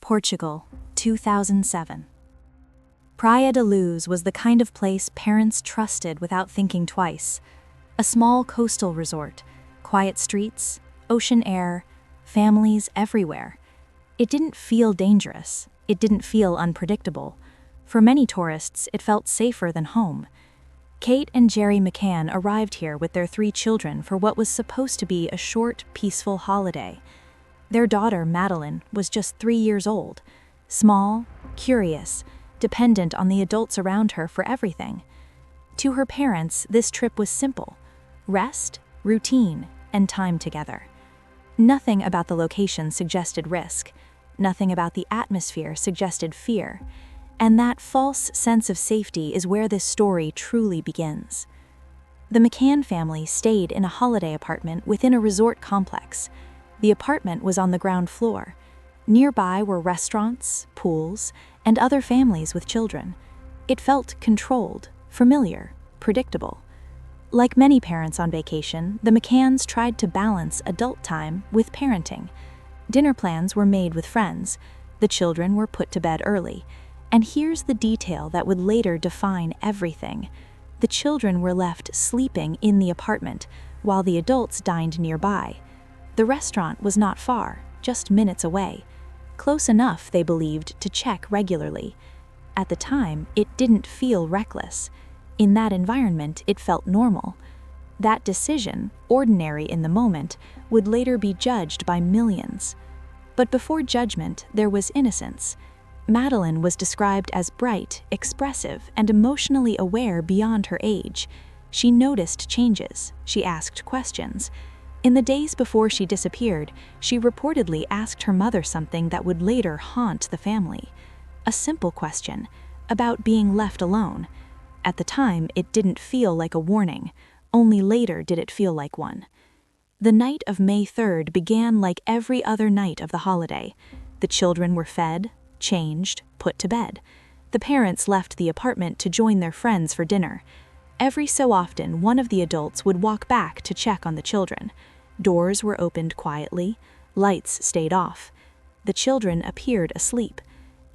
Portugal, 2007. Praia da Luz was the kind of place parents trusted without thinking twice. A small coastal resort, quiet streets, ocean air, families everywhere. It didn't feel dangerous. It didn't feel unpredictable. For many tourists, it felt safer than home. Kate and Jerry McCann arrived here with their 3 children for what was supposed to be a short, peaceful holiday. Their daughter, Madeline, was just 3 years old, small, curious, dependent on the adults around her for everything. To her parents, this trip was simple: rest, routine, and time together. Nothing about the location suggested risk. Nothing about the atmosphere suggested fear. And that false sense of safety is where this story truly begins. The McCann family stayed in a holiday apartment within a resort complex. The apartment was on the ground floor. Nearby were restaurants, pools, and other families with children. It felt controlled, familiar, predictable. Like many parents on vacation, the McCanns tried to balance adult time with parenting. Dinner plans were made with friends. The children were put to bed early. And here's the detail that would later define everything. The children were left sleeping in the apartment, while the adults dined nearby. The restaurant was not far, just minutes away. Close enough, they believed, to check regularly. At the time, it didn't feel reckless. In that environment, it felt normal. That decision, ordinary in the moment, would later be judged by millions. But before judgment, there was innocence. Madeline was described as bright, expressive, and emotionally aware beyond her age. She noticed changes. She asked questions. In the days before she disappeared, she reportedly asked her mother something that would later haunt the family. A simple question, about being left alone. At the time, it didn't feel like a warning. Only later did it feel like one. The night of May 3rd began like every other night of the holiday. The children were fed, changed, put to bed. The parents left the apartment to join their friends for dinner. Every so often, one of the adults would walk back to check on the children. Doors were opened quietly, lights stayed off. The children appeared asleep,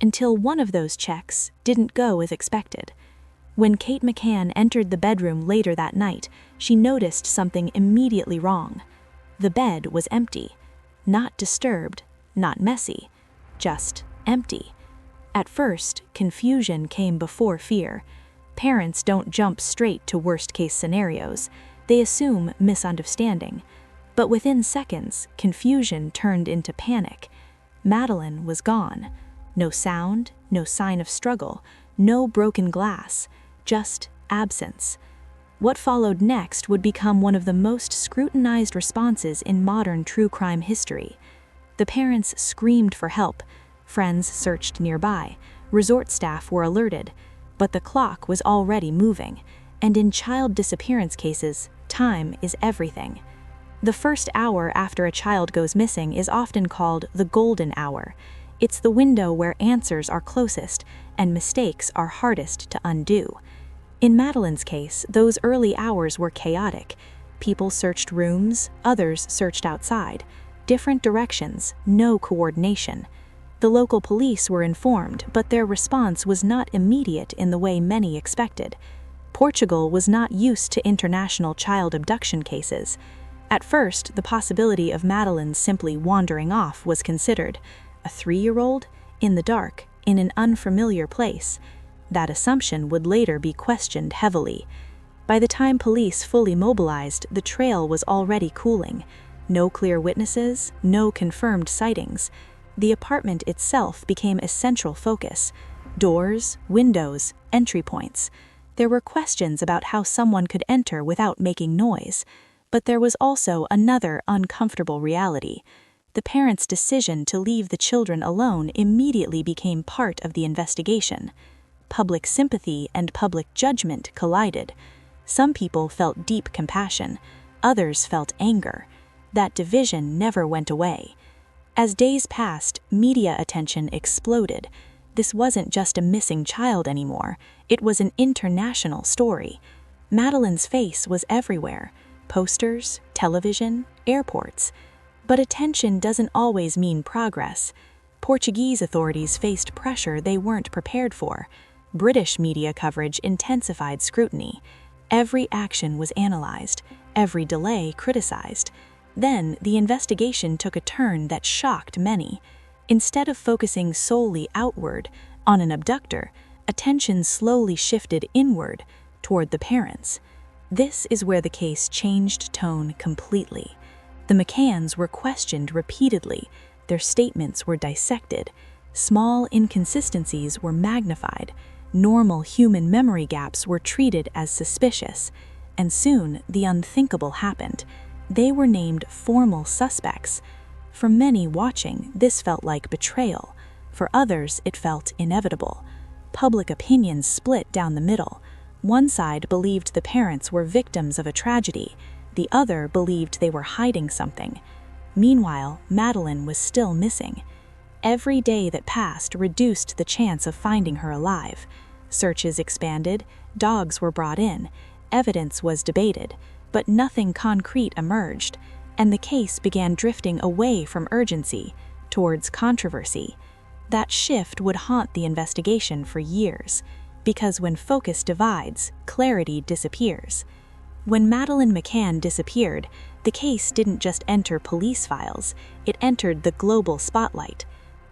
until one of those checks didn't go as expected. When Kate McCann entered the bedroom later that night, she noticed something immediately wrong. The bed was empty. Not disturbed, not messy, just empty. At first, confusion came before fear. Parents don't jump straight to worst-case scenarios. They assume misunderstanding. But within seconds, confusion turned into panic. Madeline was gone. No sound, no sign of struggle, no broken glass, just absence. What followed next would become one of the most scrutinized responses in modern true crime history. The parents screamed for help. Friends searched nearby. Resort staff were alerted. But the clock was already moving. And in child disappearance cases, time is everything. The first hour after a child goes missing is often called the golden hour. It's the window where answers are closest and mistakes are hardest to undo. In Madeline's case, those early hours were chaotic. People searched rooms, others searched outside. Different directions, no coordination. The local police were informed, but their response was not immediate in the way many expected. Portugal was not used to international child abduction cases. At first, the possibility of Madeline simply wandering off was considered. A 3-year-old? In the dark, in an unfamiliar place. That assumption would later be questioned heavily. By the time police fully mobilized, the trail was already cooling. No clear witnesses, no confirmed sightings. The apartment itself became a central focus. Doors, windows, entry points. There were questions about how someone could enter without making noise. But there was also another uncomfortable reality. The parents' decision to leave the children alone immediately became part of the investigation. Public sympathy and public judgment collided. Some people felt deep compassion. Others felt anger. That division never went away. As days passed, media attention exploded. This wasn't just a missing child anymore. It was an international story. Madeline's face was everywhere. Posters, television, airports. But attention doesn't always mean progress. Portuguese authorities faced pressure they weren't prepared for. British media coverage intensified scrutiny. Every action was analyzed, every delay criticized. Then, the investigation took a turn that shocked many. Instead of focusing solely outward, on an abductor, attention slowly shifted inward, toward the parents. This is where the case changed tone completely. The McCanns were questioned repeatedly, their statements were dissected, small inconsistencies were magnified, normal human memory gaps were treated as suspicious, and soon the unthinkable happened. They were named formal suspects. For many watching, this felt like betrayal. For others, it felt inevitable. Public opinion split down the middle. One side believed the parents were victims of a tragedy. The other believed they were hiding something. Meanwhile, Madeleine was still missing. Every day that passed reduced the chance of finding her alive. Searches expanded, dogs were brought in, evidence was debated, but nothing concrete emerged, and the case began drifting away from urgency towards controversy. That shift would haunt the investigation for years, because when focus divides, clarity disappears. When Madeleine McCann disappeared, the case didn't just enter police files, it entered the global spotlight.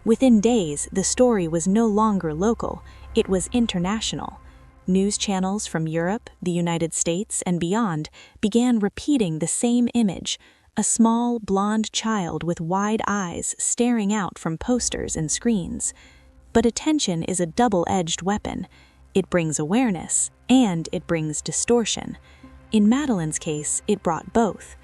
Within days, the story was no longer local, it was international. News channels from Europe, the United States, and beyond began repeating the same image: a small, blonde child with wide eyes staring out from posters and screens. But attention is a double-edged weapon. It brings awareness, and it brings distortion. In Madeleine's case, it brought both.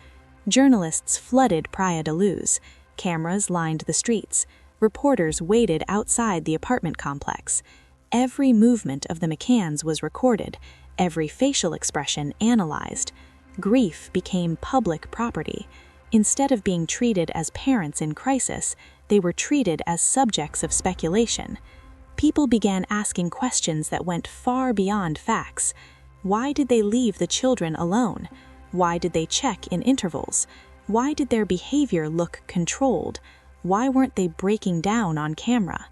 Journalists flooded Praia da Luz, cameras lined the streets, reporters waited outside the apartment complex. Every movement of the McCanns was recorded, every facial expression analyzed. Grief became public property. Instead of being treated as parents in crisis, they were treated as subjects of speculation. People began asking questions that went far beyond facts. Why did they leave the children alone? Why did they check in intervals? Why did their behavior look controlled? Why weren't they breaking down on camera?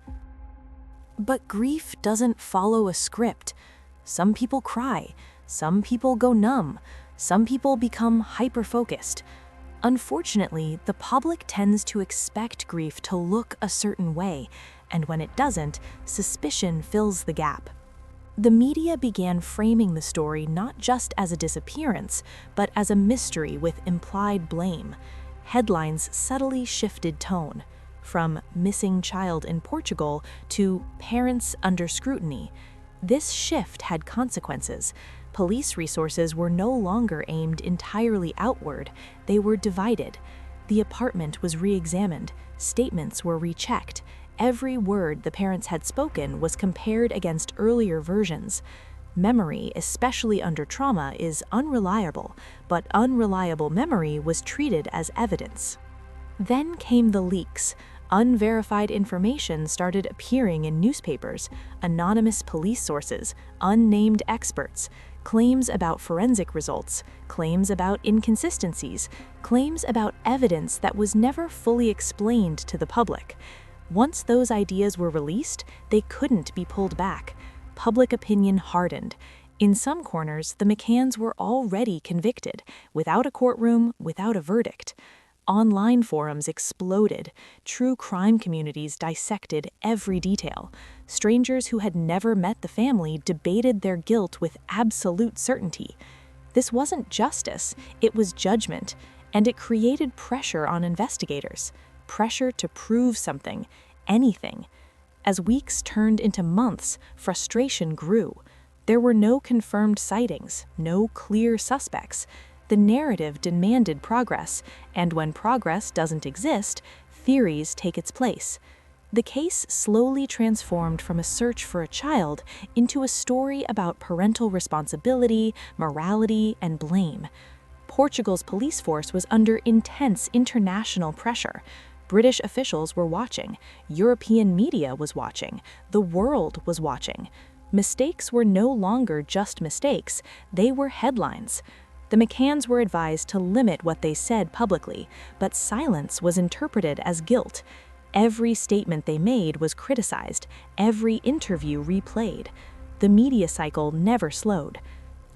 But grief doesn't follow a script. Some people cry, some people go numb, some people become hyper-focused. Unfortunately, the public tends to expect grief to look a certain way, and when it doesn't, suspicion fills the gap. The media began framing the story not just as a disappearance, but as a mystery with implied blame. Headlines subtly shifted tone, from "missing child in Portugal" to "parents under scrutiny." This shift had consequences. Police resources were no longer aimed entirely outward, they were divided. The apartment was re-examined, statements were rechecked. Every word the parents had spoken was compared against earlier versions. Memory, especially under trauma, is unreliable, but unreliable memory was treated as evidence. Then came the leaks. Unverified information started appearing in newspapers, anonymous police sources, unnamed experts, claims about forensic results, claims about inconsistencies, claims about evidence that was never fully explained to the public. Once those ideas were released, they couldn't be pulled back. Public opinion hardened. In some corners, the McCanns were already convicted, without a courtroom, without a verdict. Online forums exploded. True crime communities dissected every detail. Strangers who had never met the family debated their guilt with absolute certainty. This wasn't justice, it was judgment, and it created pressure on investigators. Pressure to prove something, anything. As weeks turned into months, frustration grew. There were no confirmed sightings, no clear suspects. The narrative demanded progress, and when progress doesn't exist, theories take its place. The case slowly transformed from a search for a child into a story about parental responsibility, morality, and blame. Portugal's police force was under intense international pressure. British officials were watching, European media was watching, the world was watching. Mistakes were no longer just mistakes, they were headlines. The McCanns were advised to limit what they said publicly, but silence was interpreted as guilt. Every statement they made was criticized, every interview replayed. The media cycle never slowed.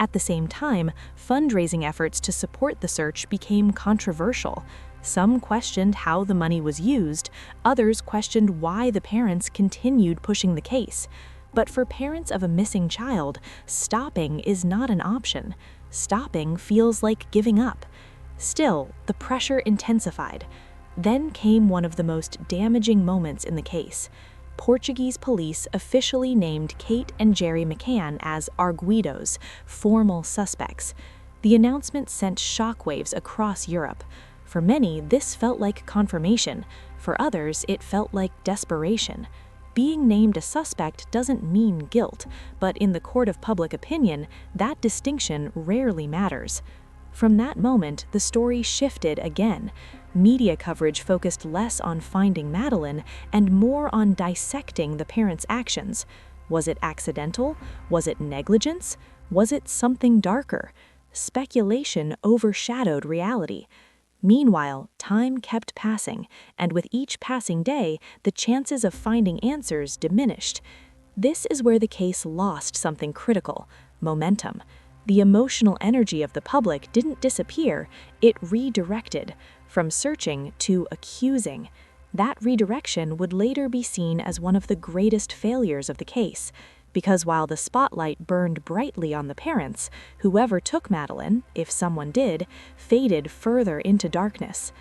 At the same time, fundraising efforts to support the search became controversial. Some questioned how the money was used, others questioned why the parents continued pushing the case. But for parents of a missing child, stopping is not an option. Stopping feels like giving up. Still, the pressure intensified. Then came one of the most damaging moments in the case. Portuguese police officially named Kate and Jerry McCann as arguidos, formal suspects. The announcement sent shockwaves across Europe. For many, this felt like confirmation. For others, it felt like desperation. Being named a suspect doesn't mean guilt, but in the court of public opinion, that distinction rarely matters. From that moment, the story shifted again. Media coverage focused less on finding Madeleine and more on dissecting the parents' actions. Was it accidental? Was it negligence? Was it something darker? Speculation overshadowed reality. Meanwhile, time kept passing, and with each passing day, the chances of finding answers diminished. This is where the case lost something critical: momentum. The emotional energy of the public didn't disappear, it redirected, from searching to accusing. That redirection would later be seen as one of the greatest failures of the case, because while the spotlight burned brightly on the parents, whoever took Madeleine, if someone did, faded further into darkness.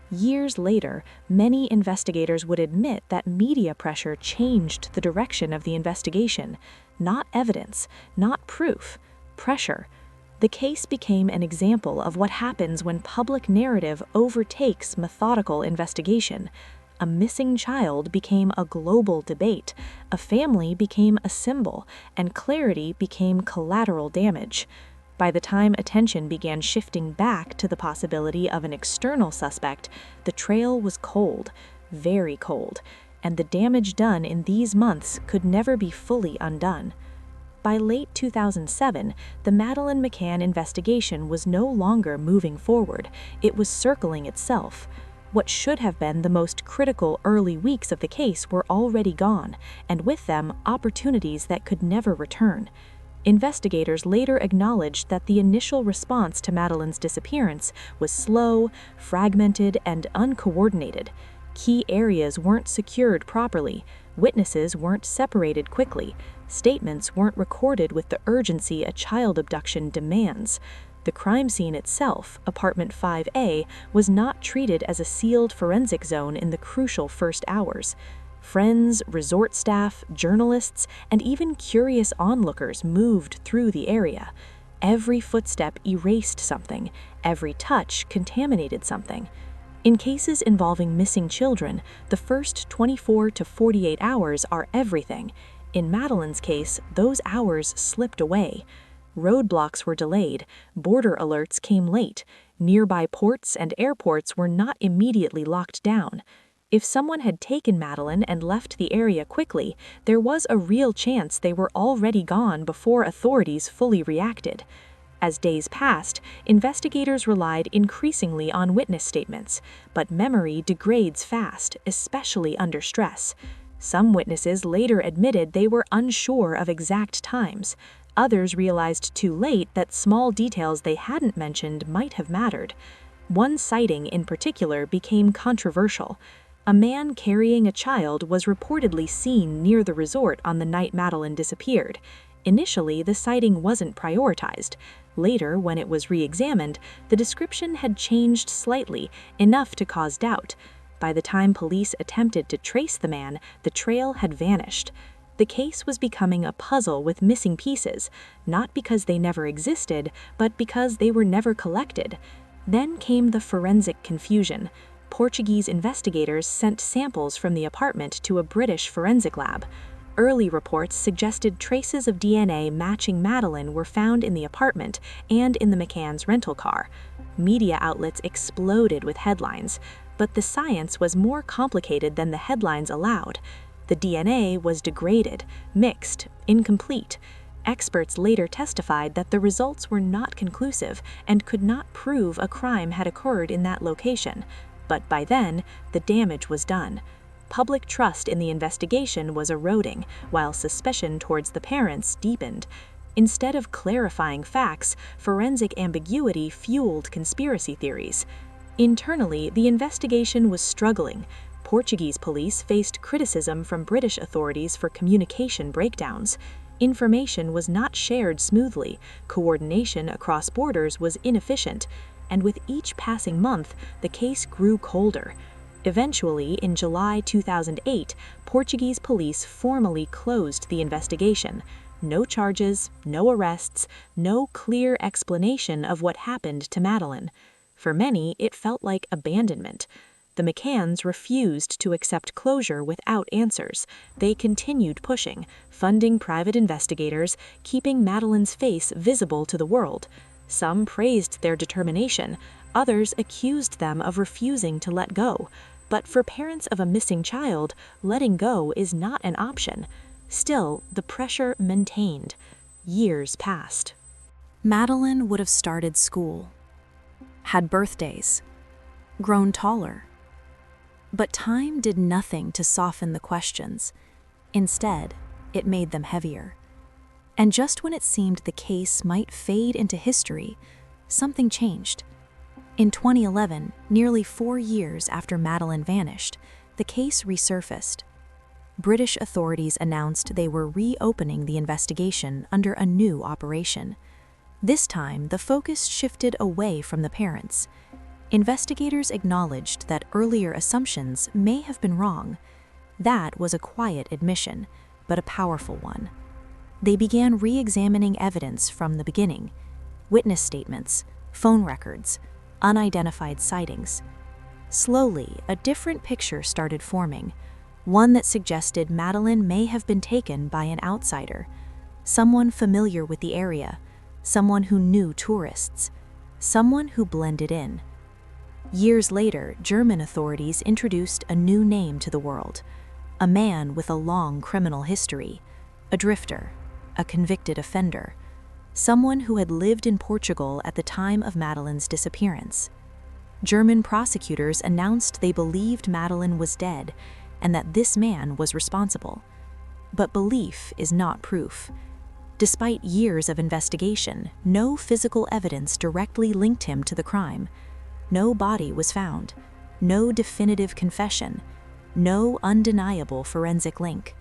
Years later, many investigators would admit that media pressure changed the direction of the investigation. Not evidence, not proof. Pressure. The case became an example of what happens when public narrative overtakes methodical investigation. A missing child became a global debate, a family became a symbol, and clarity became collateral damage. By the time attention began shifting back to the possibility of an external suspect, the trail was cold, very cold, and the damage done in these months could never be fully undone. By late 2007, the Madeleine McCann investigation was no longer moving forward, it was circling itself. What should have been the most critical early weeks of the case were already gone, and with them, opportunities that could never return. Investigators later acknowledged that the initial response to Madeleine's disappearance was slow, fragmented, and uncoordinated. Key areas weren't secured properly, witnesses weren't separated quickly, statements weren't recorded with the urgency a child abduction demands. The crime scene itself, apartment 5A, was not treated as a sealed forensic zone in the crucial first hours. Friends, resort staff, journalists, and even curious onlookers moved through the area. Every footstep erased something, every touch contaminated something. In cases involving missing children, the first 24 to 48 hours are everything. In Madeleine's case, those hours slipped away. Roadblocks were delayed, border alerts came late, nearby ports and airports were not immediately locked down. If someone had taken Madeleine and left the area quickly, there was a real chance they were already gone before authorities fully reacted. As days passed, investigators relied increasingly on witness statements, but memory degrades fast, especially under stress. Some witnesses later admitted they were unsure of exact times. Others realized too late that small details they hadn't mentioned might have mattered. One sighting in particular became controversial. A man carrying a child was reportedly seen near the resort on the night Madeleine disappeared. Initially, the sighting wasn't prioritized. Later, when it was re-examined, the description had changed slightly, enough to cause doubt. By the time police attempted to trace the man, the trail had vanished. The case was becoming a puzzle with missing pieces, not because they never existed, but because they were never collected. Then came the forensic confusion. Portuguese investigators sent samples from the apartment to a British forensic lab. Early reports suggested traces of DNA matching Madeleine were found in the apartment and in the McCann's rental car. Media outlets exploded with headlines, but the science was more complicated than the headlines allowed. The DNA was degraded, mixed, incomplete. Experts later testified that the results were not conclusive and could not prove a crime had occurred in that location. But by then, the damage was done. Public trust in the investigation was eroding, while suspicion towards the parents deepened. Instead of clarifying facts, forensic ambiguity fueled conspiracy theories. Internally, the investigation was struggling. Portuguese police faced criticism from British authorities for communication breakdowns. Information was not shared smoothly, coordination across borders was inefficient, and with each passing month, the case grew colder. Eventually, in July 2008, Portuguese police formally closed the investigation. No charges, no arrests, no clear explanation of what happened to Madeleine. For many, it felt like abandonment. The McCanns refused to accept closure without answers. They continued pushing, funding private investigators, keeping Madeleine's face visible to the world. Some praised their determination, others accused them of refusing to let go. But for parents of a missing child, letting go is not an option. Still, the pressure maintained. Years passed. Madeleine would have started school, had birthdays, grown taller. But time did nothing to soften the questions. Instead, it made them heavier. And just when it seemed the case might fade into history, something changed. In 2011, nearly 4 years after Madeleine vanished, the case resurfaced. British authorities announced they were reopening the investigation under a new operation. This time, the focus shifted away from the parents. Investigators acknowledged that earlier assumptions may have been wrong. That was a quiet admission, but a powerful one. They began re-examining evidence from the beginning: witness statements, phone records, unidentified sightings. Slowly, a different picture started forming, one that suggested Madeleine may have been taken by an outsider, someone familiar with the area, someone who knew tourists, someone who blended in. Years later, German authorities introduced a new name to the world: a man with a long criminal history, a drifter, a convicted offender, someone who had lived in Portugal at the time of Madeleine's disappearance. German prosecutors announced they believed Madeleine was dead and that this man was responsible. But belief is not proof. Despite years of investigation, no physical evidence directly linked him to the crime. No body was found, no definitive confession, no undeniable forensic link.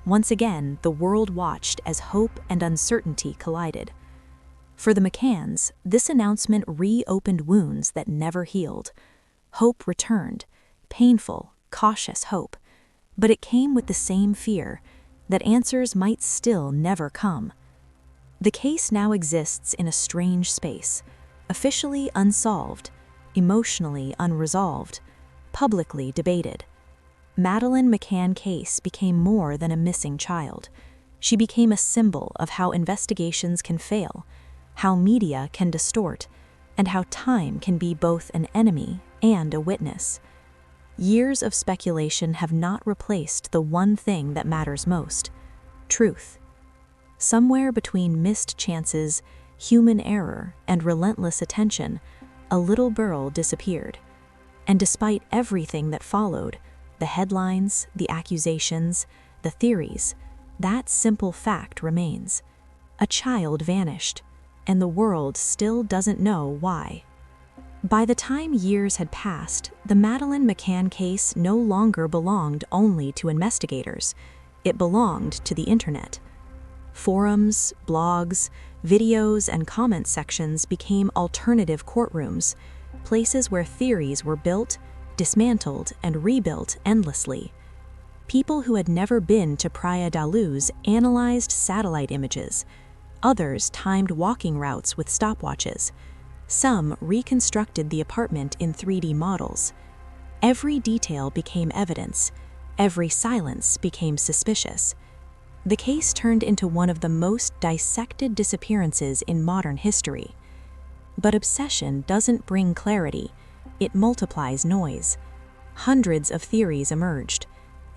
Once again, the world watched as hope and uncertainty collided. For the McCanns, this announcement reopened wounds that never healed. Hope returned, painful, cautious hope, but it came with the same fear that answers might still never come. The case now exists in a strange space, officially unsolved, emotionally unresolved, publicly debated. Madeleine McCann case became more than a missing child. She became a symbol of how investigations can fail, how media can distort, and how time can be both an enemy and a witness. Years of speculation have not replaced the one thing that matters most: truth. Somewhere between missed chances, human error, and relentless attention, a little girl disappeared. And despite everything that followed, the headlines, the accusations, the theories, that simple fact remains: a child vanished, and the world still doesn't know why. By the time years had passed, the Madeleine McCann case no longer belonged only to investigators. It belonged to the internet. Forums, blogs, videos, and comment sections became alternative courtrooms, places where theories were built, dismantled, and rebuilt endlessly. People who had never been to Praia da Luz analyzed satellite images. Others timed walking routes with stopwatches. Some reconstructed the apartment in 3D models. Every detail became evidence. Every silence became suspicious. The case turned into one of the most dissected disappearances in modern history. But obsession doesn't bring clarity. It multiplies noise. Hundreds of theories emerged: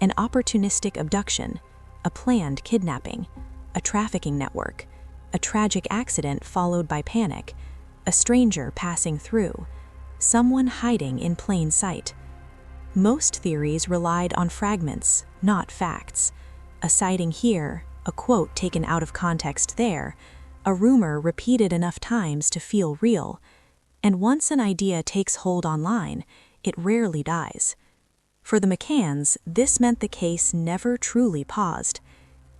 an opportunistic abduction, a planned kidnapping, a trafficking network, a tragic accident followed by panic, a stranger passing through, someone hiding in plain sight. Most theories relied on fragments, not facts. A sighting here, a quote taken out of context there, a rumor repeated enough times to feel real. And once an idea takes hold online, it rarely dies. For the McCanns, this meant the case never truly paused.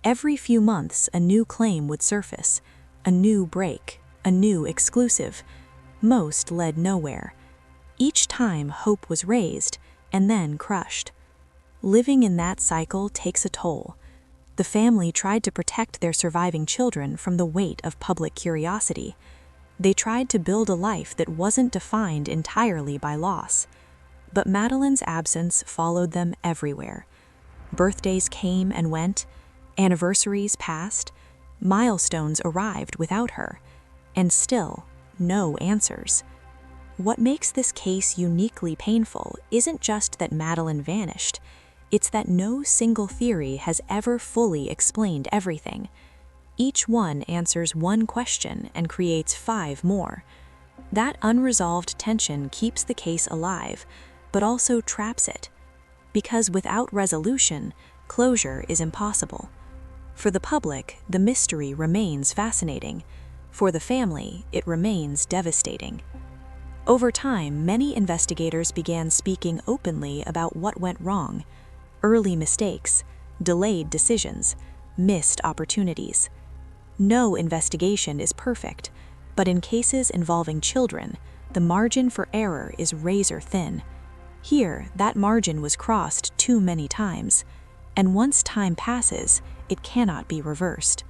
Every few months, a new claim would surface, a new break, a new exclusive. Most led nowhere. Each time, hope was raised and then crushed. Living in that cycle takes a toll. The family tried to protect their surviving children from the weight of public curiosity. They tried to build a life that wasn't defined entirely by loss. But Madeleine's absence followed them everywhere. Birthdays came and went, anniversaries passed, milestones arrived without her, and still, no answers. What makes this case uniquely painful isn't just that Madeleine vanished, it's that no single theory has ever fully explained everything. Each one answers one question and creates 5 more. That unresolved tension keeps the case alive, but also traps it. Because without resolution, closure is impossible. For the public, the mystery remains fascinating. For the family, it remains devastating. Over time, many investigators began speaking openly about what went wrong. Early mistakes, delayed decisions, missed opportunities. No investigation is perfect, but in cases involving children, the margin for error is razor thin. Here, that margin was crossed too many times, and once time passes, it cannot be reversed.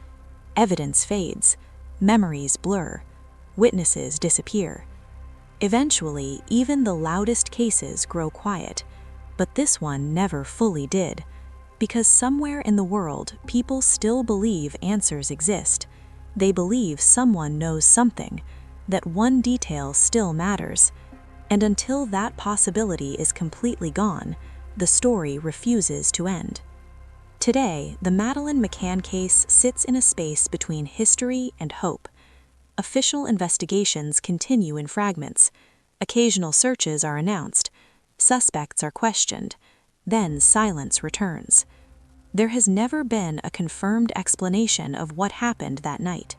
Evidence fades, memories blur, witnesses disappear. Eventually, even the loudest cases grow quiet, but this one never fully did, because somewhere in the world, people still believe answers exist. They believe someone knows something, that one detail still matters. And until that possibility is completely gone, the story refuses to end. Today, the Madeleine McCann case sits in a space between history and hope. Official investigations continue in fragments. Occasional searches are announced. Suspects are questioned. Then silence returns. There has never been a confirmed explanation of what happened that night.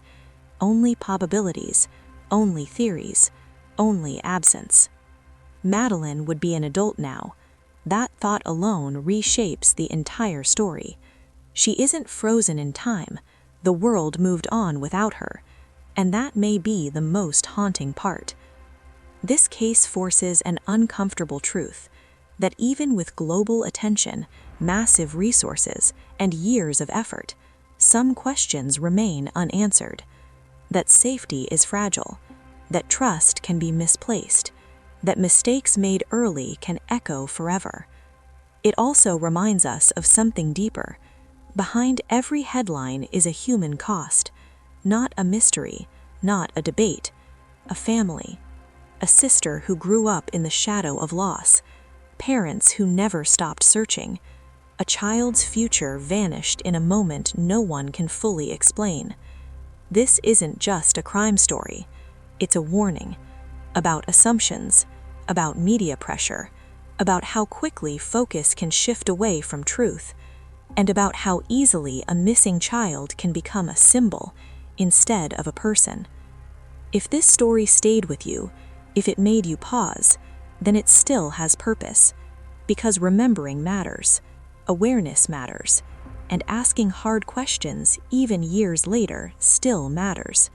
Only probabilities, only theories, only absence. Madeleine would be an adult now. That thought alone reshapes the entire story. She isn't frozen in time. The world moved on without her. And that may be the most haunting part. This case forces an uncomfortable truth, that even with global attention, massive resources, and years of effort, some questions remain unanswered. That safety is fragile, that trust can be misplaced, that mistakes made early can echo forever. It also reminds us of something deeper. Behind every headline is a human cost, not a mystery, not a debate, a family, a sister who grew up in the shadow of loss, parents who never stopped searching, a child's future vanished in a moment no one can fully explain. This isn't just a crime story, it's a warning about assumptions, about media pressure, about how quickly focus can shift away from truth, and about how easily a missing child can become a symbol instead of a person. If this story stayed with you, if it made you pause, then it still has purpose, because remembering matters, awareness matters, and asking hard questions even years later still matters.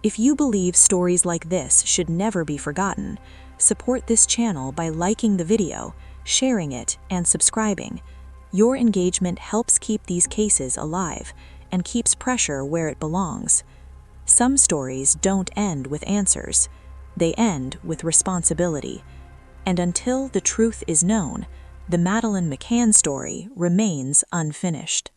If you believe stories like this should never be forgotten, support this channel by liking the video, sharing it, and subscribing. Your engagement helps keep these cases alive and keeps pressure where it belongs. Some stories don't end with answers. They end with responsibility. And until the truth is known, the Madeleine McCann story remains unfinished.